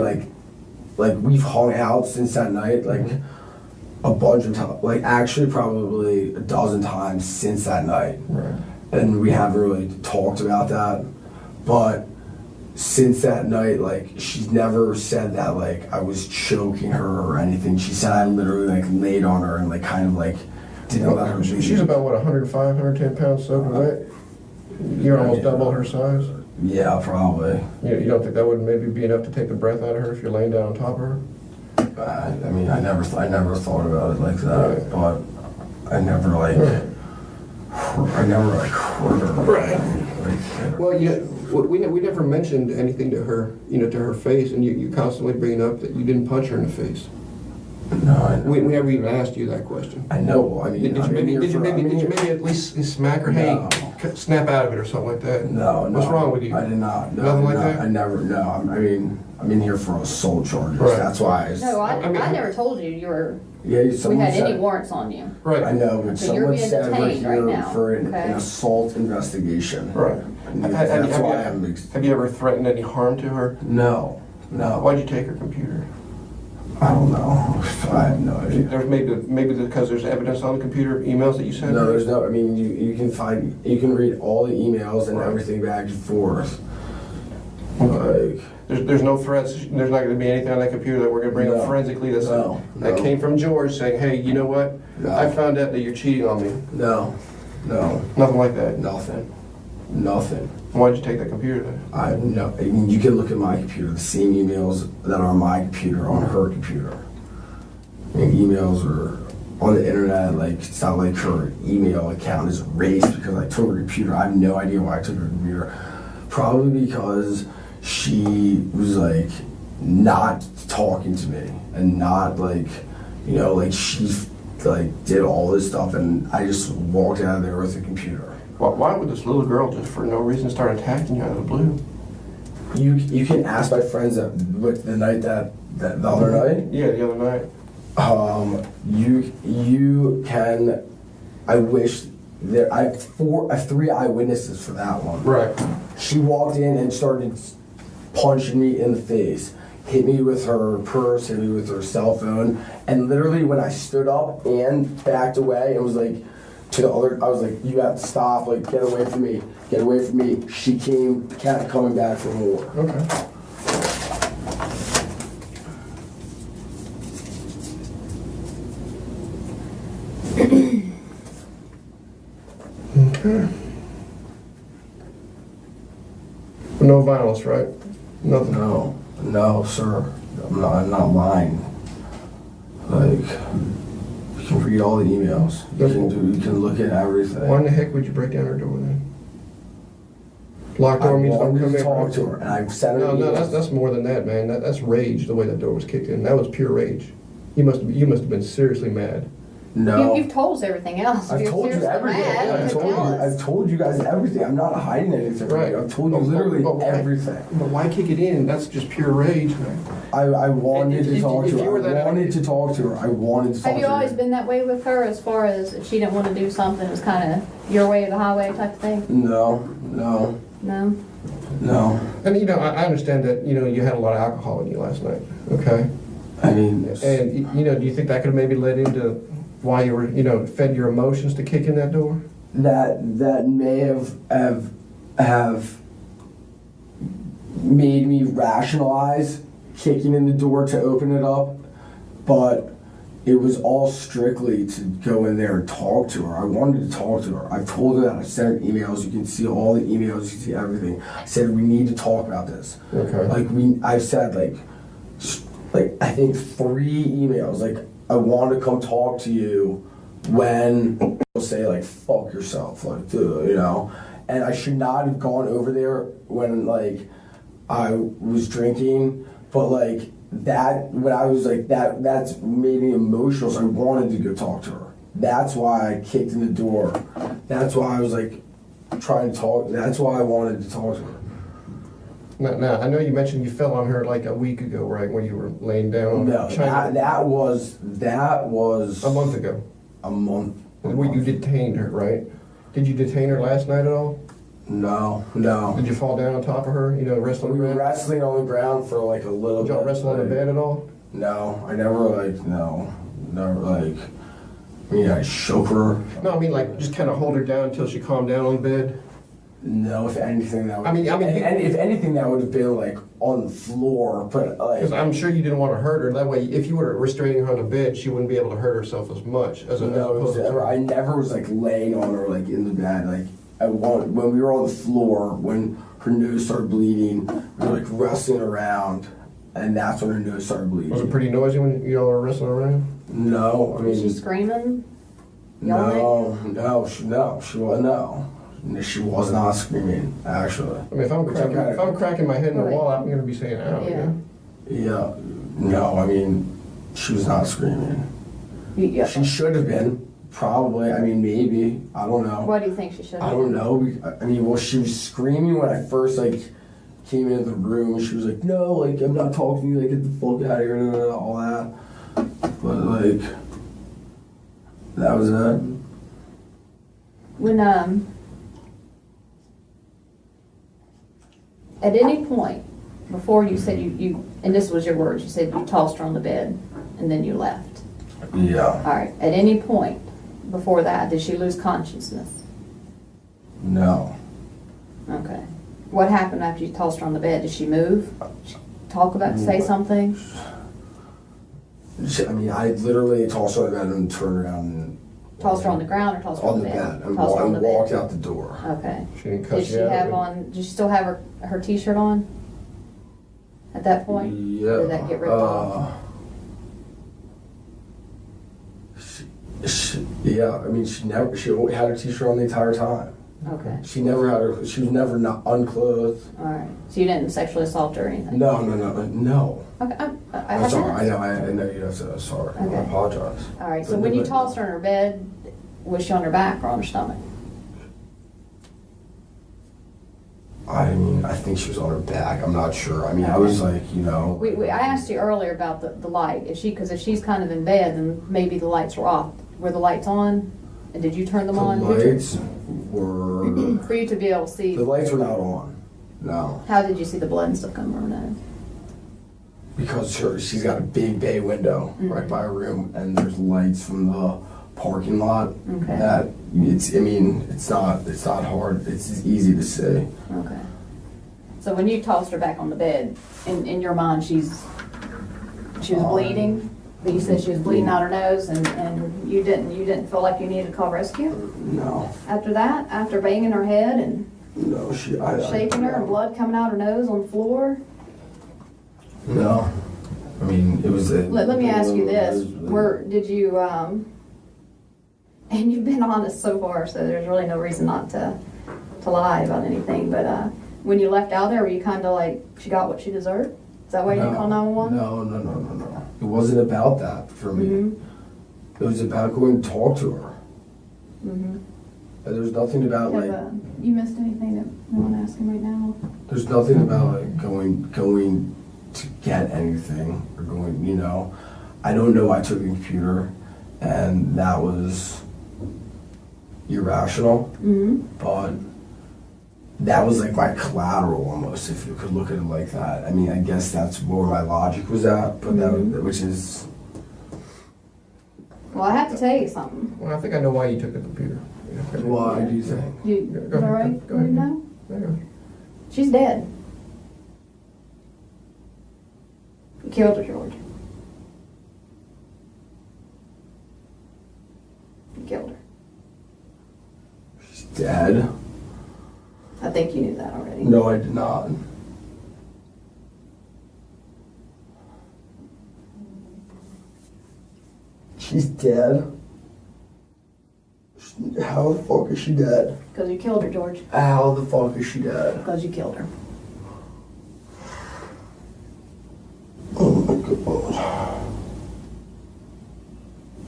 we've hung out since that night a bunch of times. Actually probably a dozen times since that night. Right. And we haven't really talked about that, but since that night, she's never said that I was choking her or anything. She said I literally laid on her and didn't let her leave. She's about 105, 110 pounds soaking wet. You're almost double her size. Yeah, probably. You don't think that would maybe be enough to take the breath out of her if you're laying down on top of her? I never thought about it like that, right. But I never hurt her. Right. Well, we never mentioned anything to her, to her face, and you constantly bringing up that you didn't punch her in the face. No, we never even asked you that question. I know. I mean, did you maybe at least smack her? Hey, snap out of it or something like that? No. What's wrong with you? I did not. No, nothing like that. I never. No. I'm in here for assault charges. Right. That's why. I never told you were. Yeah, we had any warrants on you. Right. I know, but so someone said we're here right now, for an assault investigation. Right. Have you ever threatened any harm to her? No. Why'd you take her computer? I don't know. I have no idea. There's maybe because there's evidence on the computer, emails that you sent? No, there's no. I mean, you can read all the emails and everything back and forth. There's no threats. There's not going to be anything on that computer that we're going to bring up forensically that came from George saying, hey, you know what? No. I found out that you're cheating on me. No. Nothing like that? Nothing. Why'd you take that computer then? You can look at my computer. The same emails that are on my computer are on her computer. Emails are on the internet. It's not like her email account is erased because I took her computer. I have no idea why I took her computer. Probably because she was not talking to me and not she did all this stuff, and I just walked out of there with the computer. Why would this little girl just for no reason start attacking you out of the blue? You can ask my friends that the night the other night. Yeah, the other night. You can. I wish there. I have 3 eyewitnesses for that one. Right. She walked in and started punching me in the face, hit me with her purse, hit me with her cell phone, and literally when I stood up and backed away, it was to the other. I was like, you have to stop. Like, get away from me. Get away from me. She kept coming back for more. Okay. Okay. But no violence, right? Nothing. No, sir. I'm not lying. Like, you can read all the emails. You can look at everything. Why in the heck would you break down her door then? Locked I door means don't wanted come to in. talk to her, and I sent her. No, that's more than that, man. That's rage. The way that door was kicked in, that was pure rage. You must have been seriously mad. No. You've told us everything else. I've You're told you seriously everything. mad, I've but tell us. told you guys everything. I'm not hiding anything. Right. I've told you literally everything. But why kick it in? That's just pure rage, man. I wanted to talk to if you her. were that- I wanted to talk to her. I wanted to talk Have to you her. always been that way with her, as far as if she didn't want to do something, it was kind of your way or the highway type of thing? No. No? And I understand that you had a lot of alcohol in you last night. Okay. I mean, And do you think that could have maybe led into why you were fed your emotions to kick in that door? that may have made me rationalize kicking in the door to open it up, but it was all strictly to go in there and talk to her. I wanted to talk to her. I've told her that. I sent her emails. You can see all the emails. You can see everything. I said we need to talk about this. Okay. I said like I think 3 emails. Like, I want to come talk to you when you'll say like fuck yourself, like and I should not have gone over there when like I was drinking, but like that when I was like that's made me emotional, so I wanted to go talk to her. That's why I kicked in the door. That's why I was like trying to talk. That's why I wanted to talk to her. Now, I know you mentioned you fell on her like a week ago, right, when you were laying down. No, that was a month ago. A month. Where you detained her, right? Did you detain her last night at all? No. Did you fall down on top of her? Wrestle on We the were ground? wrestling on the ground for like a little Did y'all bit. wrestle on the bed at all? No, I never I shook her. No, I mean like just kind of hold her down until she calmed down on the bed. No, if anything that would. I mean, if anything that would have been like on the floor, but like. Because I'm sure you didn't want to hurt her. That way, if you were restraining her on the bed, she wouldn't be able to hurt herself as much as I never was like laying on her like in the bed. Like when we were on the floor, when her nose started bleeding, we were like wrestling around, and that's when her nose started bleeding. Was it pretty noisy when y'all were wrestling around? No, I mean. Was she screaming? No, she was not screaming, actually. I mean, if I'm cracking my head in the wall, I'm going to be saying, "Ow!" Yeah. Yeah. No, I mean, she was not screaming. Yeah. She should have been, probably. I mean, maybe. I don't know. What do you think she should have? I don't know. I mean, well, she was screaming when I first came into the room. She was like, "No, like I'm not talking to you. Like get the fuck out of here," all that. But that was it. When at any point before you said you and this was your words, you said you tossed her on the bed and then you left. Yeah. All right. At any point before that, did she lose consciousness? No. Okay. What happened after you tossed her on the bed? Did she move? Talk about, say something? I mean, I literally tossed her on the bed and turned around and... Tossed her on the ground or tossed her on the bed? And Tossed her on the walked bed. out the door. Okay. She didn't cuss Did she you out, have but- on? Did she still have her T-shirt on? At that point? Yeah. Or did that get ripped off? Yeah, I mean, she had her T-shirt on the entire time. Okay. She was never not unclothed. All right. So you didn't sexually assault her or anything? No. Okay. I'm sorry. I know you have to. Sorry. Okay. I apologize. All right. So when you tossed her in her bed, was she on her back or on her stomach? I mean, I think she was on her back. I'm not sure. I mean, I was like, I asked you earlier about the light. Because if she's kind of in bed, then maybe the lights were off. Were the lights on? And did you turn them on? The lights were... For you to be able to see. The lights were not on. No. How did you see the blood and stuff coming from that? Because she's got a big bay window right by her room, and there's lights from the parking lot. Okay. That it's not hard. It's easy to see. Okay. So when you tossed her back on the bed, in your mind, she was bleeding, but you said she was bleeding out her nose, and you didn't feel like you needed to call rescue? No. After that, after banging her head and No, shaking her and blood coming out her nose on the floor? No. I mean, it was. Let me ask you this: did you? And you've been honest so far, so there's really no reason not to lie about anything. But when you left out there, were you kind of like she got what she deserved? Is that why you didn't call 911? No. It wasn't about that for me. Mm-hmm. It was about going to talk to her. Mm-hmm. There's nothing about like. You missed anything that you want to ask him right now? There's nothing about like going to get anything or going. You know, I don't know. I took a computer, and that was irrational. Mm-hmm. But that was like my collateral almost, if you could look at it like that. I mean, I guess that's where my logic was at, but which is. Well, I have to tell you something. Well, I think I know why you took the computer. Why do you think? Is that right? Go ahead. No? Yeah. She's dead. You killed her, George. You killed her. She's dead? I think you knew that already. No, I did not. She's dead? How the fuck is she dead? Because you killed her, George. How the fuck is she dead? Because you killed her. Oh my god.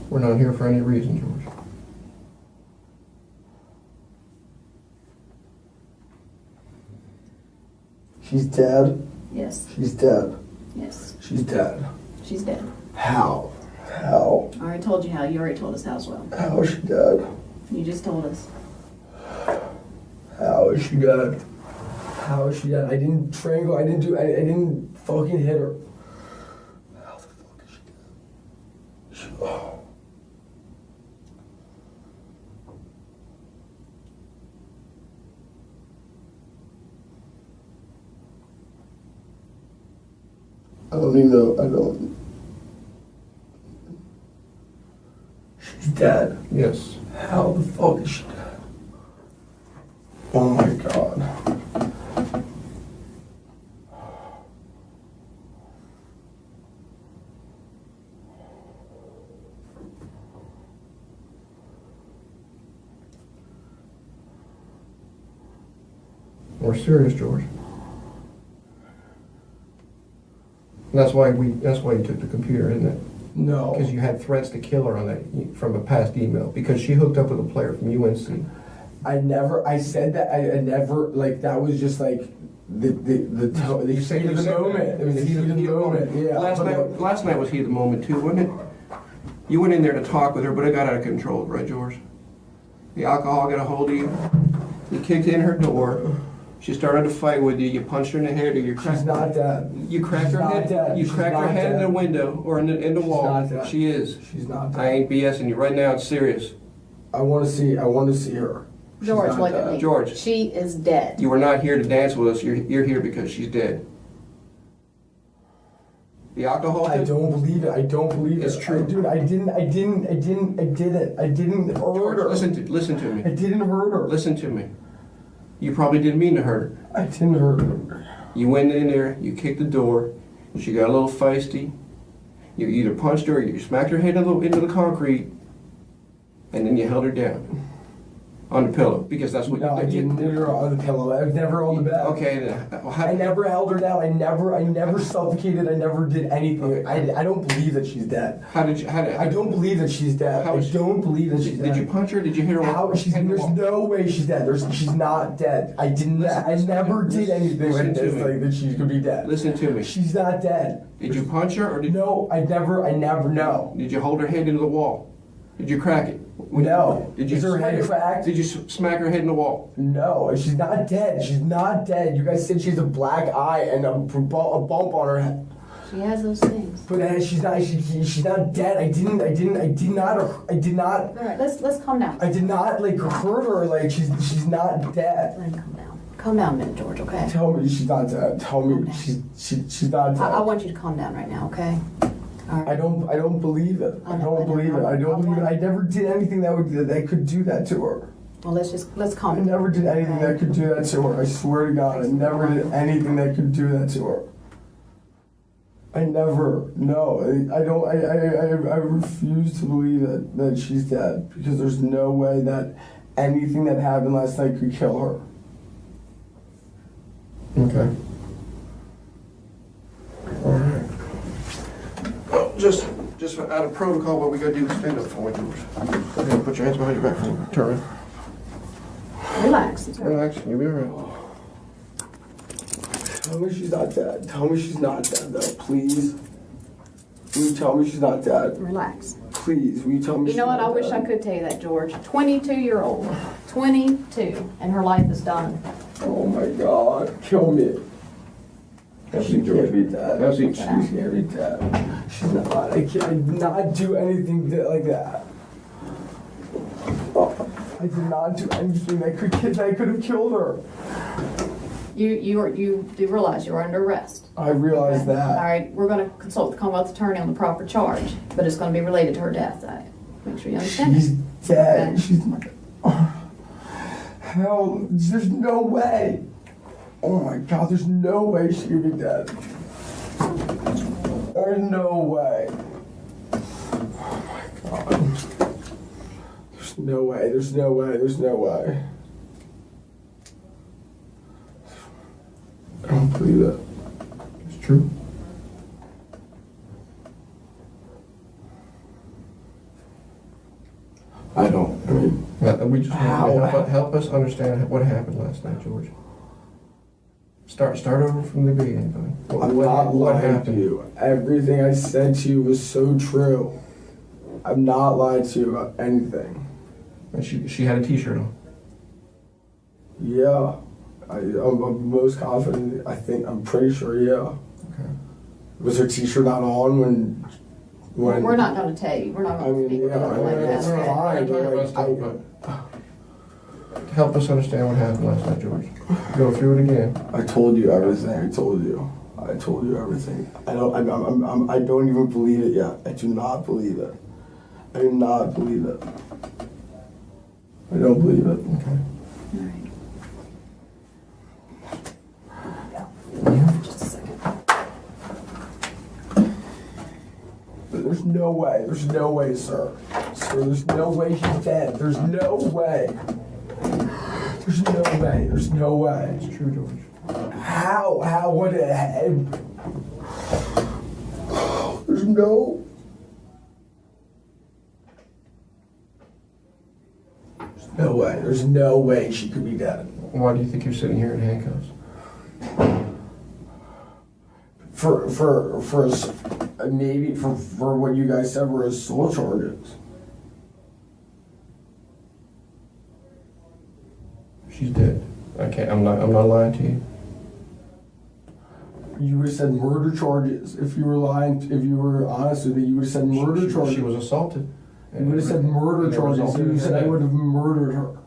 We're not here for any reason, George. She's dead? Yes. She's dead. Yes. She's dead. She's dead. How? How? I already told you how. You already told us how as well. How is she dead? You just told us. How is she dead? How is she dead? I didn't strangle. I didn't fucking hit her. How the fuck is she dead? I don't even know. I don't. She's dead. Yes. How the fuck is she dead? Oh my god. We're serious, George. That's why you took the computer, isn't it? No. Because you had threats to kill her on that from a past email. Because she hooked up with a player from UNC. I said that, I never, like, that was just like the heat of the moment. It was the heat of the moment, yeah. Last night was heat of the moment too, wasn't it? You went in there to talk with her, but it got out of control, right, George? The alcohol got a hold of you. You kicked in her door. She started to fight with you. You punched her in the head, or you cracked. She's not dead. You cracked She's her not head. dead. You She's cracked her not head in dead. the window or in the wall. not dead. She is. She's not dead. I ain't BSing you right now. It's serious. I want to see her. She's George, not look dead. at me. George. She is dead. You are not here to dance with us. You're here because she's dead. The alcohol. I don't believe it. I don't believe it. It's true. Dude, I didn't hurt her. Listen to me. I didn't hurt her. Listen to me. You probably didn't mean to hurt her. I didn't hurt her. You went in there, you kicked the door, she got a little feisty. You either punched her or you smacked her head into the concrete, and then you held her down on the pillow, because that's what No, I didn't hit her on the pillow. I was never on the bed. Okay, then, I never held her down. I never suffocated. I never did anything. I don't believe that she's dead. How did you? I don't believe that she's dead. I don't believe that she's dead. Did you punch her? Did you hit her? There's no way she's dead. She's not dead. I never did anything like this, like that she could be dead. Listen to me. She's not dead. Did you punch her or did? No, I never. No. Did you hold her head into the wall? Did you crack it? No. Did you? Is her head cracked? Did you smack her head in the wall? No, she's not dead. She's not dead. You guys said she has a black eye and a bump on her head. She has those things. But she's not dead. I did not. All right, let's calm down. I did not like hurt her. Like she's not dead. Let him calm down. Calm down a minute, George. Okay. Tell me she's not dead. Tell me she's not dead. I want you to calm down right now. Okay. All right. I don't believe it. I don't believe it. I don't believe it. I never did anything that could do that to her. Well, let's calm I down. never did anything that could do that to her. I swear to God, I never did anything that could do that to her. I never. No, I don't. I refuse to believe that she's dead because there's no way that anything that happened last night could kill her. Okay. All right. Well, just out of protocol, what we gotta do is stand up for you. Go ahead and put your hands behind your back for me. Turn around. Relax. Relax, you'll be all right. Tell me she's not dead. Tell me she's not dead, though, please. Will you tell me she's not dead? Relax. Please, will you tell me You know what? I wish I could tell you that, George. 22-year-old. 22. And her life is done. Oh my God, kill me. Have a She seat, George. can't be dead. Have a seat. She can't be dead. She's not. I did not do anything like that. I did not do anything that could have killed her. You do realize you're under arrest. I realize Okay. that. All right, we're going to consult the Commonwealth Attorney on the proper charge, but it's going to be related to her death. Make sure you understand. She's dead. Okay. She's not. Hell, there's no way. Oh my God, there's no way she could be dead. There's no way. Oh my God. There's no way. There's no way. There's no way. I don't believe it. It's true. I don't. I mean, We just want How? you to help us understand what happened last night, George. Start over from the beginning, buddy. I'm not lying to you. Everything I said to you was so true. I'm not lying to you about anything. And she had a T-shirt on. Yeah. I'm most confident. I'm pretty sure, yeah. Okay. Was her t-shirt not on when We're not going to tell you. We're not I going to mean, speak yeah, about it like it's that. fine. Help us understand what happened last night, George. Go through it again. I told you everything. I told you everything. I don't even believe it yet. I do not believe it. I do not believe it. I don't believe it. Okay. All right. Just a second. There's no way. There's no way, sir. Sir, there's no way she's dead. There's no way. There's no way. There's no way. It's true, George. How? What? There's no. No way. There's no way she could be dead. Why do you think you're sitting here in handcuffs? Maybe for what you guys said were assault charges. She's dead. I'm not lying to you. You would have said murder charges if you were lying. If you were honest with me, you would have said murder charges. She was assaulted. You would have said murder charges. You said I would have murdered her.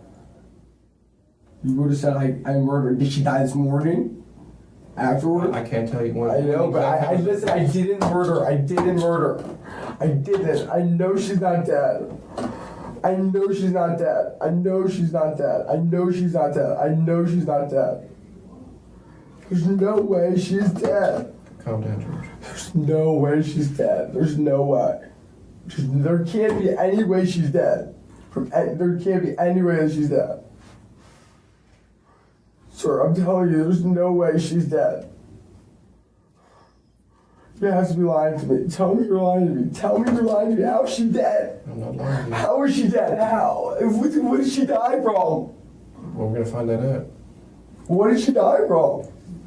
You would have said I murdered. Did she die this morning? Afterwards? I can't tell you when. I know, but I listen. I didn't murder. I didn't. I know she's not dead. I know she's not dead. I know she's not dead. I know she's not dead. I know she's not dead. There's no way she's dead. Calm down, George. There's no way she's dead. There's no way. There can't be any way she's dead. There can't be any way that she's dead. Sir, I'm telling you, there's no way she's dead. You have to be lying to me. Tell me you're lying to me. Tell me you're lying to me. How is she dead? I'm not lying to you. How is she dead? How? What did she die from? Well, we're gonna find that out. What did she die from?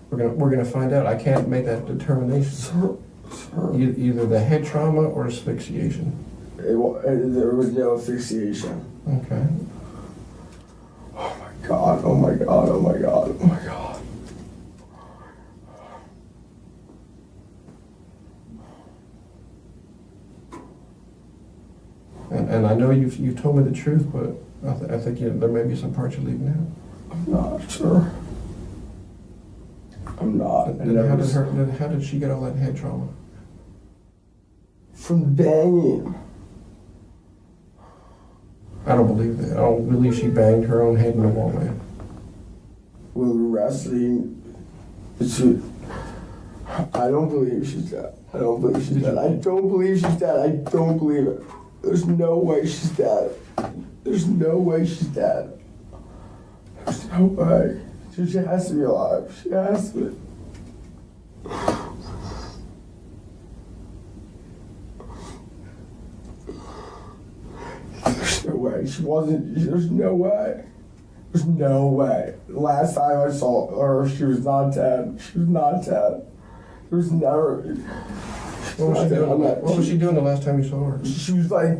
We're gonna find out. I can't make that determination. Sir. Either the head trauma or asphyxiation. There was no asphyxiation. Okay. Oh my God, oh my God, oh my God, oh my God. And I know you've told me the truth, but I think there may be some parts you're leaving out. I'm not sure. I'm not. How did she get all that head trauma? From banging. I don't believe that. I don't believe she banged her own head in the wall, man. With wrestling, I don't believe she's dead. I don't believe she's dead. I don't believe she's dead. I don't believe it. There's no way she's dead. There's no way she's dead. There's no way. She has to be alive. She has to be. There's no way. She wasn't. There's no way. There's no way. The last time I saw her, she was not dead. She was not dead. There was never. What was she doing the last time you saw her? She was like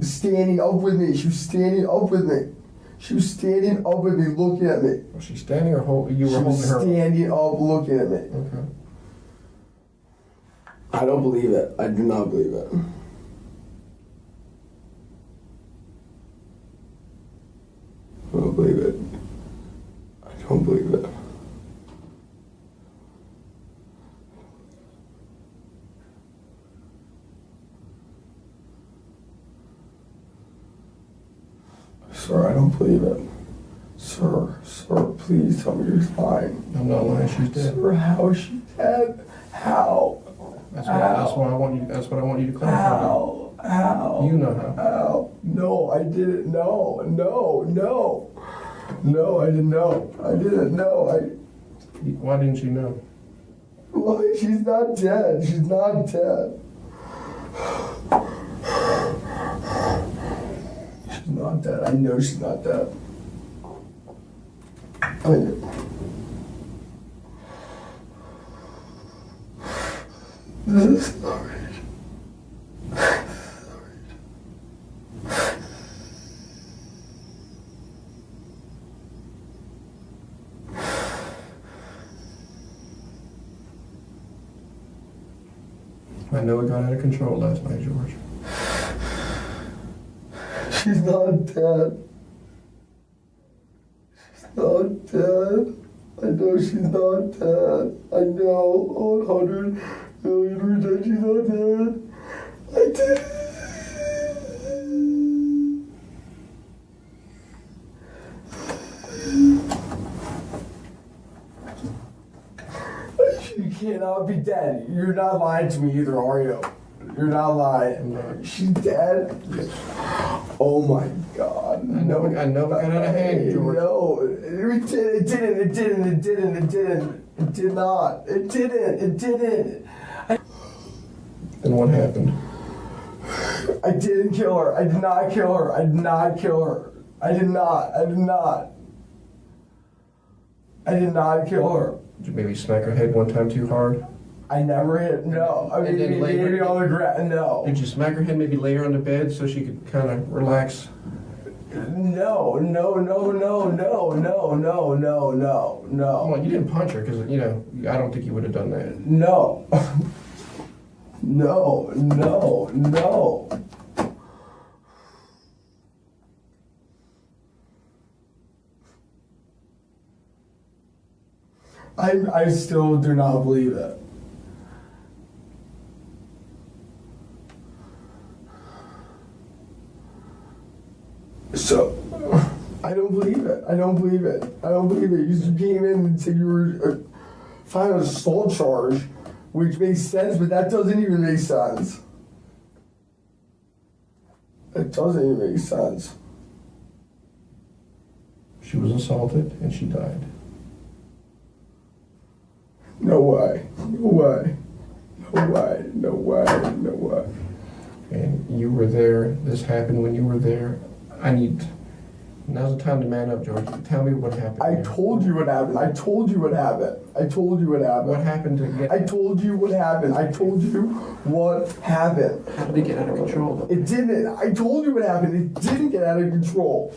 standing up with me. She was standing up with me. She was standing up with me, looking at me. Was she standing or holding her? She was standing up, looking at me. Okay. I don't believe it. I do not believe it. I don't believe it. I don't believe it. Sir, I don't believe it. Sir, please tell me you're lying. I'm not lying. She's dead. Sir, how is she dead? How? That's what I want you to clarify. How? You know how. How? No, I didn't know. No, I didn't know. I didn't know. Why didn't you know? Well, she's not dead. She's not dead. She's not dead. I know she's not dead. I know. This is not right. I know it got out of control last night, George. She's not dead. She's not dead. I know she's not dead. I know 100,000,000% she's not dead. I did. She cannot be dead. You're not lying to me either, are you? You're not lying. She's dead? Oh my God. I know it got out of hand, George. No, it didn't. It did not. It didn't. Then what happened? I didn't kill her. I did not kill her. I did not kill her. I did not kill her. Did you maybe smack her head one time too hard? I never hit. No. I mean, maybe on the ground. No. Did you smack her head, maybe lay her on the bed so she could kind of relax? No. Well, you didn't punch her because, I don't think you would have done that. No. No. I still do not believe it. So, I don't believe it. You came in and said you were filing an assault charge, which makes sense, but that doesn't even make sense. It doesn't even make sense. She was assaulted and she died. No way. And you were there. This happened when you were there. Now's the time to man up, George. Tell me what happened. I told you what happened. What happened to get... I told you what happened. How did it get out of control, though? It didn't. I told you what happened. It didn't get out of control.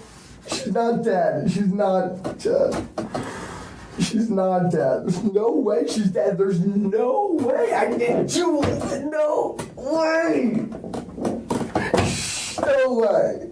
She's not dead. There's no way she's dead. There's no way. I didn't do it. No way. still like,